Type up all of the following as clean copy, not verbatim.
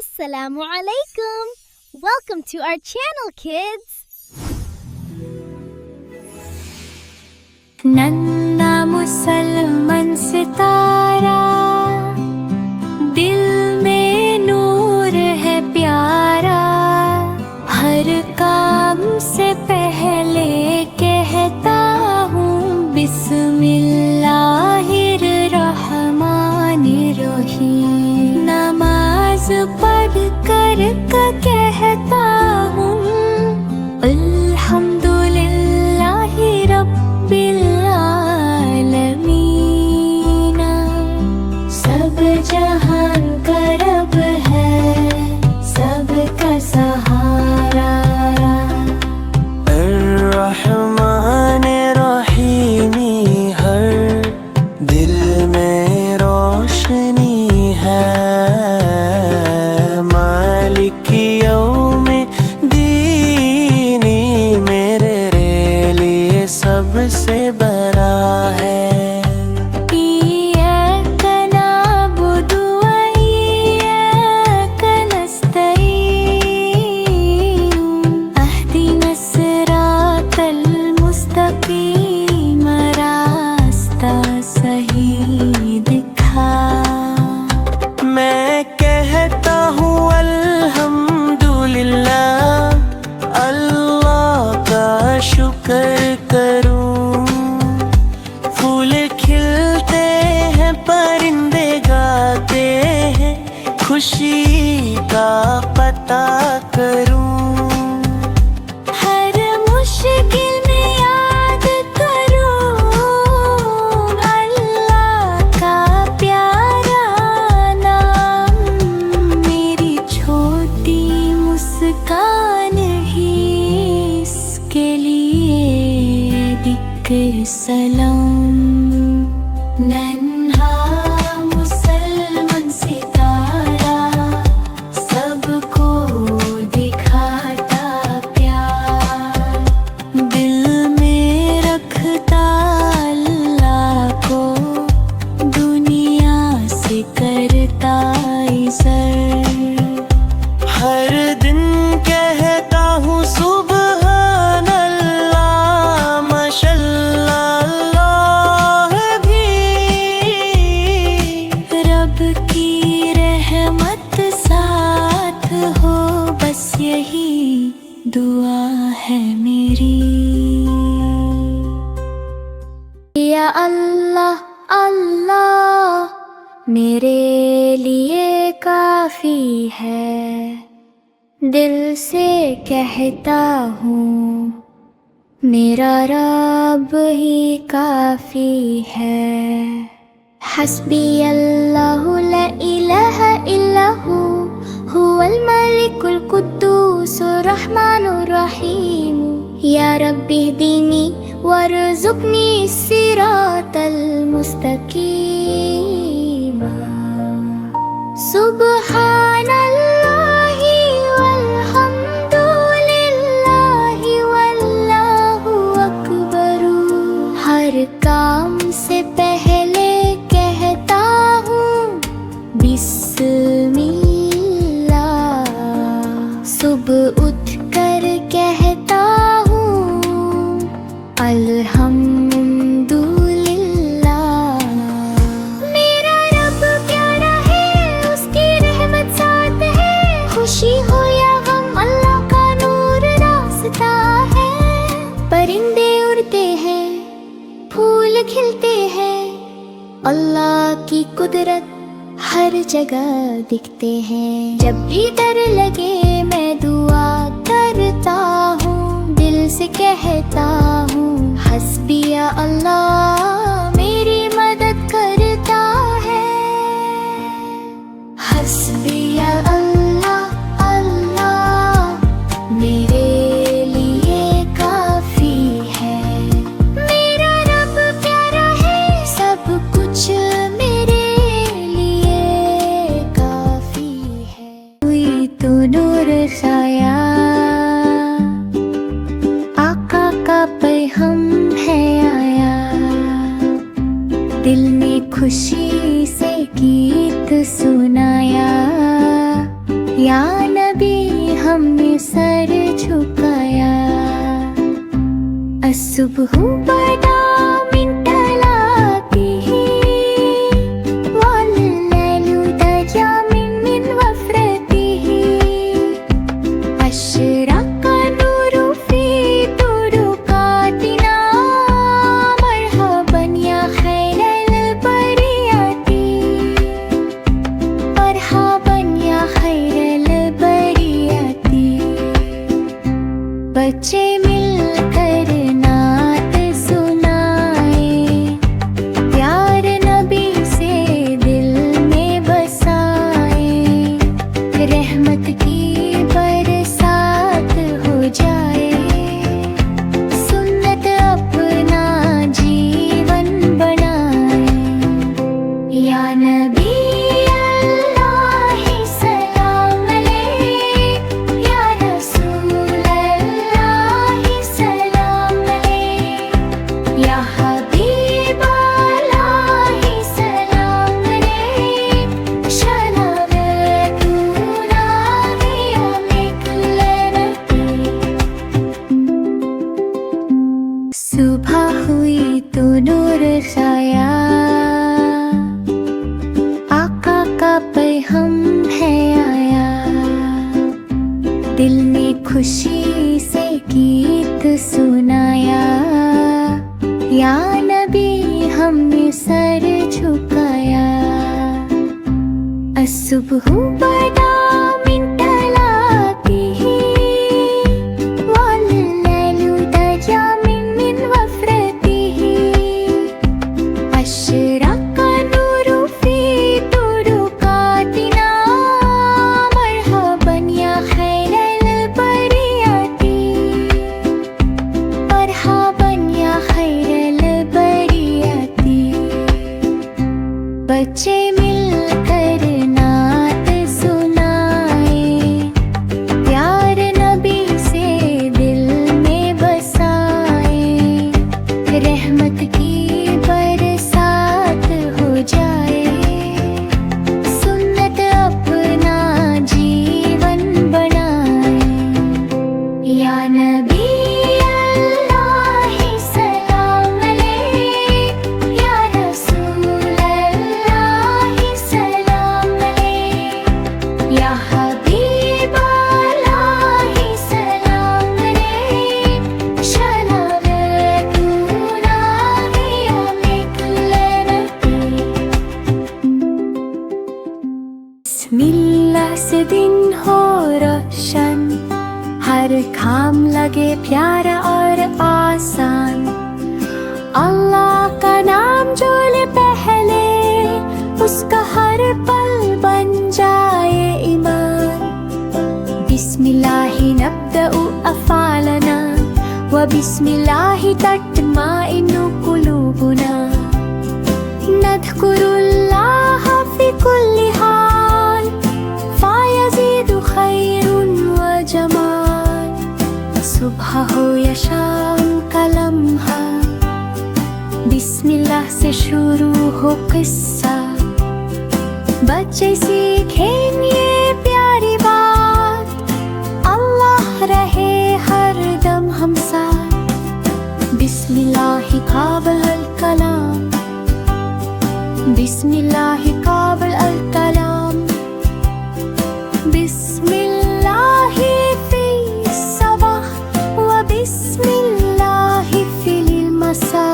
Assalamu alaikum. Welcome to our channel, kids. नन्ना मुसलमान सितारा, दिल में नूर है प्यारा। हर काम से पहले कहता हूँ बिस्मिल्लाहिर्रहमानिर्रहीम। नमाज पढ़ कर कहता हूँ अल्हम्दुलिल्लाहि रब्बिल आलमीन। सब जहान का रब है, सबका सहारा। अर्रहमान रहीमी, हर दिल में रोशनी है। मालिक यौमे दीनी, मेरे लिए सबसे बड़ा है। इय्याका नअबुदु व इय्याका नस्तईन। अहदिना सिरातल मुस्तकीम, रास्ता सही दिखा। मैं कहता हूँ अल्हम्दुलिल्लाह, अल्लाह का शुक्र करूँ। फूल खिलते हैं, परिंदे गाते हैं, खुशी का पता करूँ। हर मुश्किल में याद करूं अल्लाह का प्यारा नाम। मेरी छोटी मुस्कान ही इसके लिए दिक्र सलाम। नन्हा मुसलमान सितारा, सबको दिखाता प्यार। दिल में रखता अल्लाह को, दुनिया से करता इज़्ज़त। हर दिन कहता हूँ सुबहान अल्लाह, माशल्लाह अल्लाह भी। रब की रहमत साथ हो, बस यही दुआ है मेरी। या अल्लाह अल्लाह मेरे लिए काफी है। दिल से कहता हूँ मेरा रब ही काफी है। हस्बी अल्लाहु ला इलाहा इल्लहु, हुवल मलिकुल कुद्दूसुर रहमानुर रहीम। या रब्बी दीनी वरज़ुक़नी सिरातल मुस्तकीम। सुब्हानल्लाहि वल्हम्दुलिल्लाहि वल्लाहु अकबर। हर काम से पहले कहता हूँ बिस्मिल्लाह। सुबह उठ कर कहता हूँ अल्हम्दुलिल्लाह। मेरा रब प्यारा है, उसकी रहमत साथ है। खुशी हो या गम, अल्लाह का नूर रास्ता है। परिंदे उड़ते हैं, फूल खिलते हैं, अल्लाह की कुदरत हर जगह दिखते हैं। जब भी डर लगे मैं दुआ करता हूँ, दिल से कहता हूँ हस्बी या अल्लाह मेरी मदद करता है। हस्बी या अल्लाह अल्लाह मेरे लिए काफी है। मेरा रब प्यारा है, सब कुछ मेरे लिए काफी है। हुई तो नूर साया, आका का पैगम है आया। दिल में खुशी से गीत सुनाया। या नबी हमने सर झुकाया असुबह बदा मिंटलाती वल्लैलु दजा मिन वफ्रतिही अशरका नूरु फी तुरुकातिना मरहबन या खैरल बरियाती मरहबन या खैरल बरियाती बच्चे मिलकर नात सुनाए प्यार नबी से दिल में बसाए रहमत की बरसात हो जाए सुन्नत अपना जीवन बनाए या नबी अल्लाह सलाम अलैक या रसूल अल्लाह सलाम अलैक या हबीब अल्लाह सलाम अलैक शनारतुना या मिकलनती सुबह हुई तो नूर छाया आका का पैगम है आया दिल ने खुशी से गीत सुनाया या नबी हमने सर झुकाया असुबह बदा मिंटलाती वल्लैलु दजा मिन वफ्रतिही अशरका नूरु फी तुरुकातिना मरहबन या खैरल बरियाती मरहबन या खैरल बरियाती बच्चे मिलकर नात सुनाए प्यार नबी से दिल में बसाए रहमत की बरसात हो जाए सुन्नत अपना जीवन बनाए या नबी अल्लाह सलाम अलैक या रसूल अल्लाह सलाम अलैक या हबीब अल्लाह सलाम अलैक शनारतुना या मिकलनती बिस्मिल्लाह से दिन हो रोशन हर काम लगे प्यारा और आसान अल्लाह का नाम जो ले पहले उसका हर पल बन जाए ईमान बिस्मिल्लाहि नब्दउ अफ़ालना व बिस्मिल्लाहि तत्माइन्नु कुलूबुना नज़्कुरुल्लाह फी कुल्ली हाल फ़यज़ीदु खैरुन व जमाल सुबह हो या शाम का लम्हा बिस्मिल्लाह से शुरू हो किस्सा बच्चे सीखेंगे प्यारी बात अल्लाह रहे हर दम हम साथ बिस्मिल्लाहि काबिल अल कलाम बिस्मिल्लाहि काबिल अल कलाम बिस्मिल्लाहि फी सबह व बिस्मिल्लाहि फिल मसा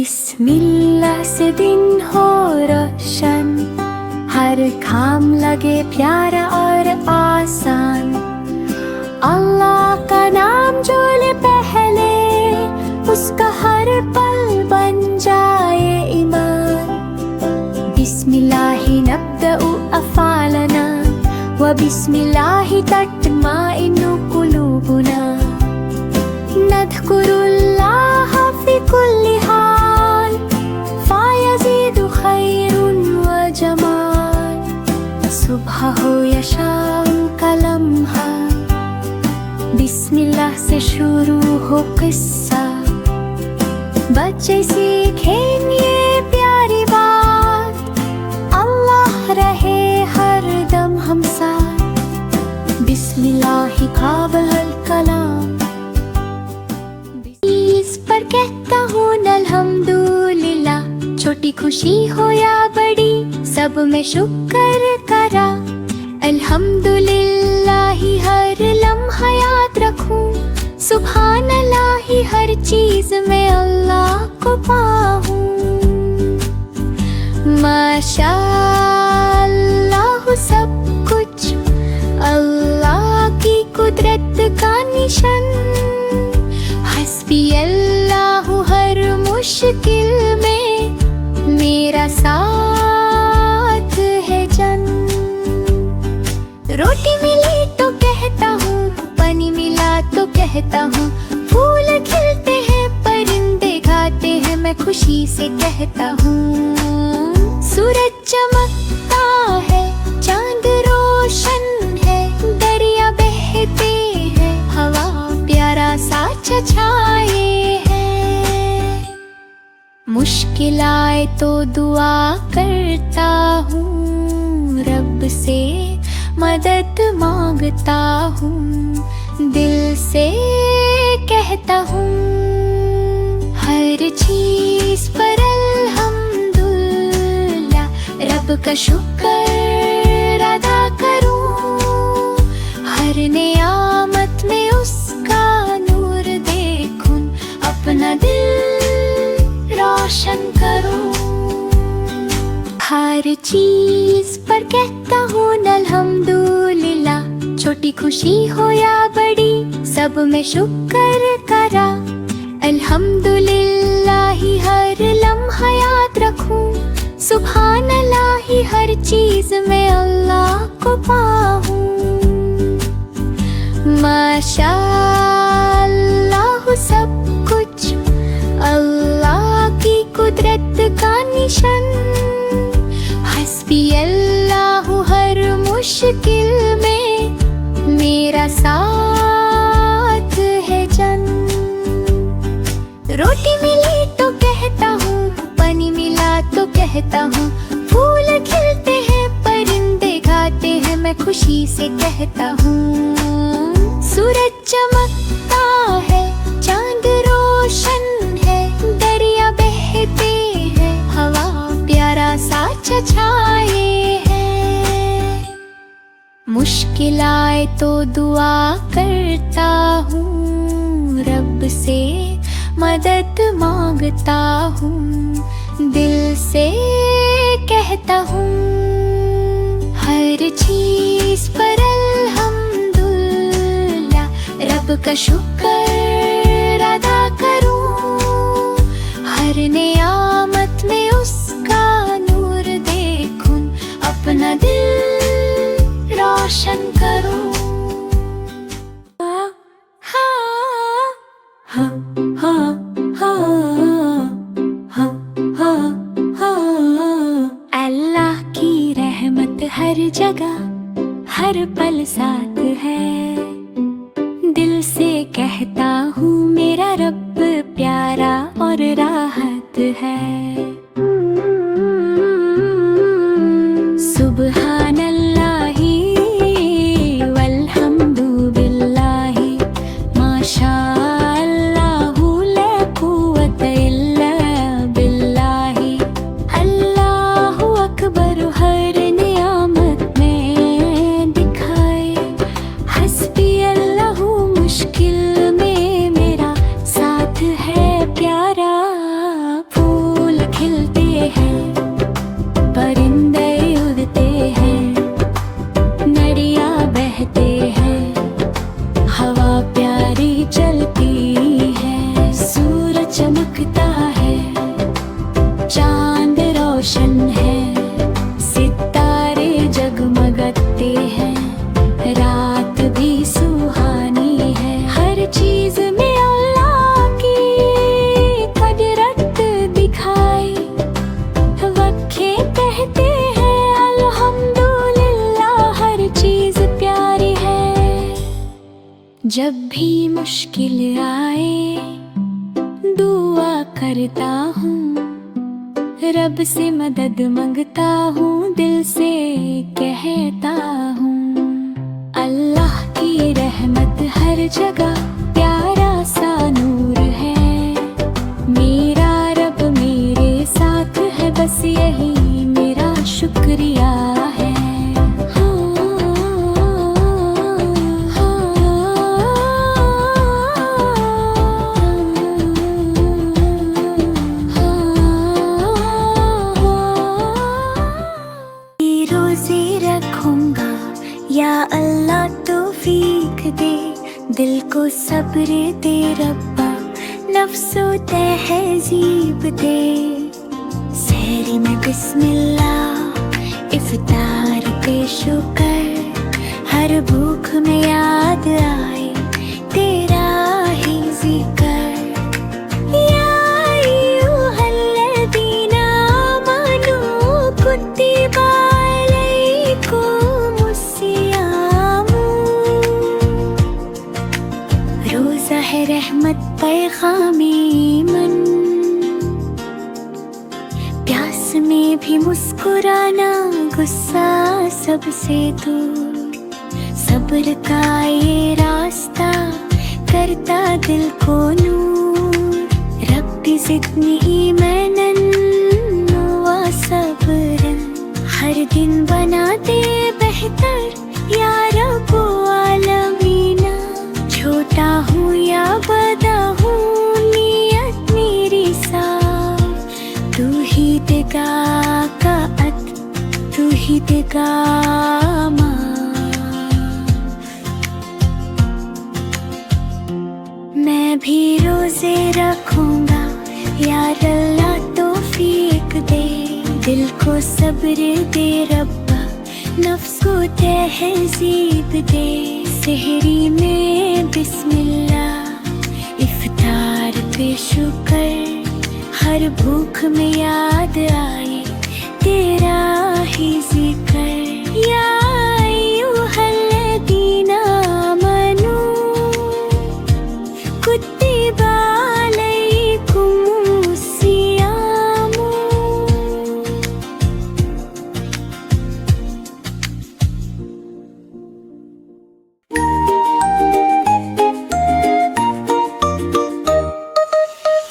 बिस्मिल्लाह से दिन हो रोशन हर काम लगे प्यारा और आसान अल्लाह का नाम जो ले पहले उसका हर पल बन जाए ईमान बिस्मिल्लाहि नब्दउ अफ़ालना व बिस्मिल्लाहि तत्माइन्नु कुलूबुना नज़्कुरुल्लाह फी कुल्ली हाल फ़यज़ीदु खैरुन व जमाल शुरू हो किस्सा, बच्चे सीखें ये प्यारी बात, अल्लाह रहे हर दम हम साथ, बिस्मिल्लाहि काबल कलाम। इस पर कहता हूँ अल्हम्दुलिल्लाह, छोटी खुशी हो या बड़ी सब में शुक्र करा, अल्हम्दुलिल्लाह ही हर लम्हा याद रखूं, सुभान अल्लाह ही हर चीज में अल्लाह को पाऊं, माशा अल्लाह सब कुछ अल्लाह की कुदरत का निशान, हस्बी अल्लाह हर मुश्किल में मेरा साथ है जन। रोटी मिली तो कहता हूँ, पानी मिला तो कहता हूँ, फूल खिलते हैं परिंदे गाते हैं मैं खुशी से कहता हूँ, सूरज चमकता है चांद रोशन है, दरिया बहते हैं हवा प्यारा सा छछाए है, मुश्किल आए तो दुआ करता हूँ, रब से मदद मांगता हूँ, दिल से कहता हूँ, हर चीज पर अल्हम्दुलिल्लाह, रब का शुक्र अदा करूँ, हर नियामत में उसका नूर देखूं, अपना दिल रोशन करूँ, हर चीज पर कहता हूँ अल्हम्दुलिल्लाह, छोटी खुशी हो या बड़ी सब में शुक्र करा, अल्हम्दुलिल्लाह ही हर लम्हा याद रखूं, सुभान अल्लाह ही हर चीज में अल्लाह को पाऊं, माशा अल्लाह सब कुछ अल्लाह की कुदरत का निशान, हस्बी अल्लाह हर मुश्किल में मेरा साथ है जन। रोटी मिली तो कहता हूँ, पानी मिला तो कहता हूँ, फूल खिलते हैं परिंदे गाते हैं मैं खुशी से कहता हूँ, सूरज चमकता है चांद रोशन है, दरिया बहते हैं हवा प्यारा सा छछाए है, मुश्किल आए तो दुआ करता हूँ, रब से मदद मांगता हूँ, दिल से कहता हूँ, हर चीज पर अल्हम्दुलिल्लाह, रब का शुक्र अदा करूँ, हर नियामत में उसका नूर देखूं, अपना दिल रोशन करूँ। अल्लाह की रहमत हर जगह हर पल साथ है, दिल से कहता हूँ मेरा रब प्यारा और राहत है, सुबहान अल्लाही वल्हम्दु बिल्लाही, माशा अल्लाहु ला कुव्वत इल्ला बिल्लाही, अल्लाहु अकबर हर नियामत में दिखाए, हस्बी अल्लाहु मुश्किल में मेरा साथ है प्यारा, फूल खिल जब भी मुश्किल आए दुआ करता हूँ, रब से मदद मांगता हूँ, दिल से कहता हूँ। अल्लाह की रहमत हर जगह प्यारा सा नूर है, मेरा रब मेरे साथ है, बस यही मेरा शुक्रिया है। या अल्लाह तौफीक दे, दिल को सब्र दे रब्बा, नफ्सो तहजीब दे। सहरी में बिस्मिल्लाह, इफ्तार पे शुक्र, हर भूख में याद आए तेरा ही जिक्र। या अय्युहल्लज़ीना आमनू कुतिबा रहमत पैगामी मन, प्यास में भी मुस्कुराना, गुस्सा सबसे दूर, सब्र का ये रास्ता करता दिल को नूर। रब्बी ज़िदनी ईमानन व सब्रन, हर दिन बनाते बेहतर या रब्बो आलमीना। छोटा हूँ या बड़ा हूँ, नियत मेरी साफ, तू ही देगा कात, तू ही देगा माफ। मैं भी रोजे रखूंगा, यार अल्लाह तौफीक दे, दिल को सब्र दे रब्बा, नफ्स को तहजीब दे। सहरी में बिस्मिल्लाह, इफ्तार पे शुक्र, हर भूख में याद आए तेरा ही जिक्र। या अय्युहल्लज़ीना आमनू कुतिबा अलैकुमुस सियामु।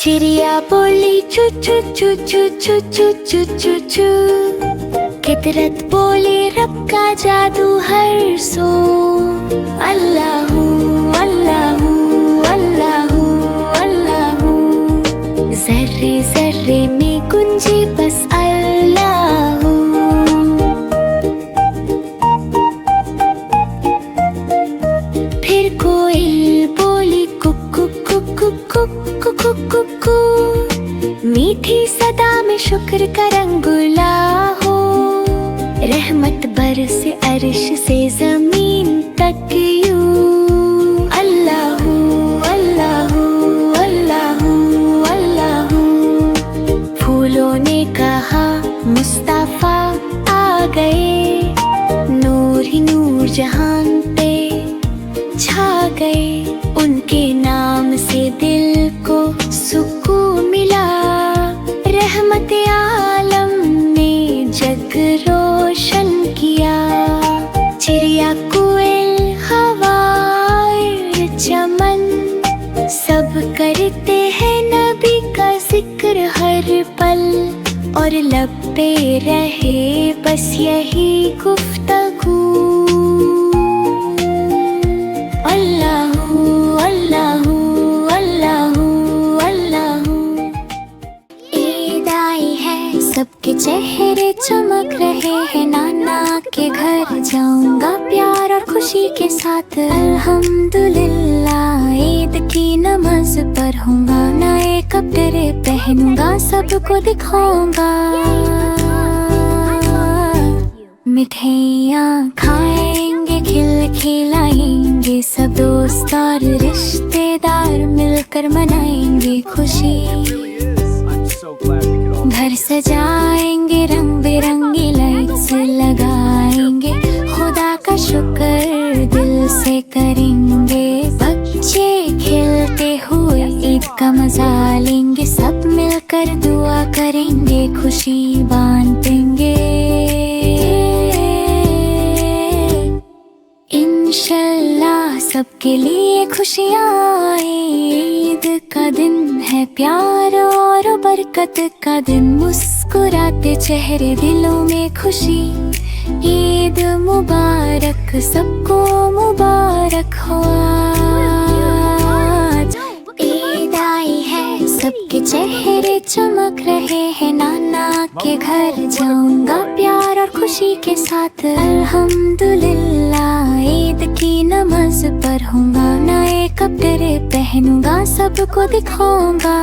चिड़िया बोली चू चू चू चू चू चू चू चू चू, फितरत बोली रब का जादू हर सो। अल्लाहू अल्लाहू अल्लाहू अल्लाहू, जर्रे जर्रे में गुंजे बस अल्लाहू। फिर कोयल बोली कुकु कुकु कुकु कुकु कुकु, मीठी सदा में शुक्र का रंगुला हो। रहमत बरसे अर्श से जमीन तक यूं। अल्लाहू अल्लाहू अल्लाहू अल्लाहू, फूलों ने कहा मुस्तफा आ गए, नूर ही नूर जहान पे छा गए। उनके नाम से दिल को सुकून मिला, रहमत आलम ने जग रोशन किया। चिड़िया कोयल हवा चमन, सब करते हैं नबी का जिक्र हर पल, और लब पे रहे बस यही गुफ्तगू। अल्लाहू अल्लाहू अल्लाहू अल्लाहू। ईद आई है, सबके चेहरे चमक रहे हैं, नाना के घर जाऊंगा प्यार और खुशी के साथ। अल्हम्दुलिल्लाह, ईद की नमाज पढ़ूंगा, नए कपड़े पहनूंगा, सबको दिखाऊंगा। मिठाइयाँ खाएंगे, खिलाएंगे, सब दोस्त और रिश्तेदार मिलकर मनाएंगे खुशी। घर सजाएंगे, रंग बिरंगी लाइट्स लगाएंगे, खुदा का शुक्र दिल से करेंगे। सबके लिए खुशियाँ आए। ईद का दिन है प्यार और बरकत का दिन, मुस्कुराते चेहरे दिलों में खुशी। ईद मुबारक, सबको मुबारक हो आज। ईद आई है, सबके चेहरे चमक रहे हैं। नाना के घर जाऊंगा प्यार और खुशी के साथ। अल्हम्दुलिल्लाह, ईद की नमाज पढ़ूंगा, नए कपड़े पहनूंगा, सबको दिखाऊंगा।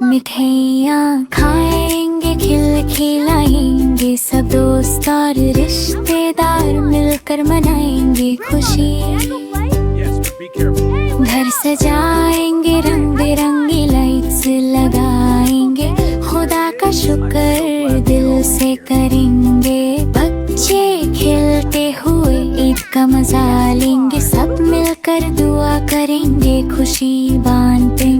मिठाइयाँ खाएंगे, खिलाएंगे, सब दोस्त और रिश्तेदार मिलकर मनाएंगे खुशी। घर सजाएंगे, रंग बिरंगी लाइट्स लगाएंगे, खुदा का शुक्र दिल से करेंगे। बच्चे खेलते हुए ईद का मजा लेंगे, सब मिलकर दुआ करेंगे, खुशी बांटेंगे।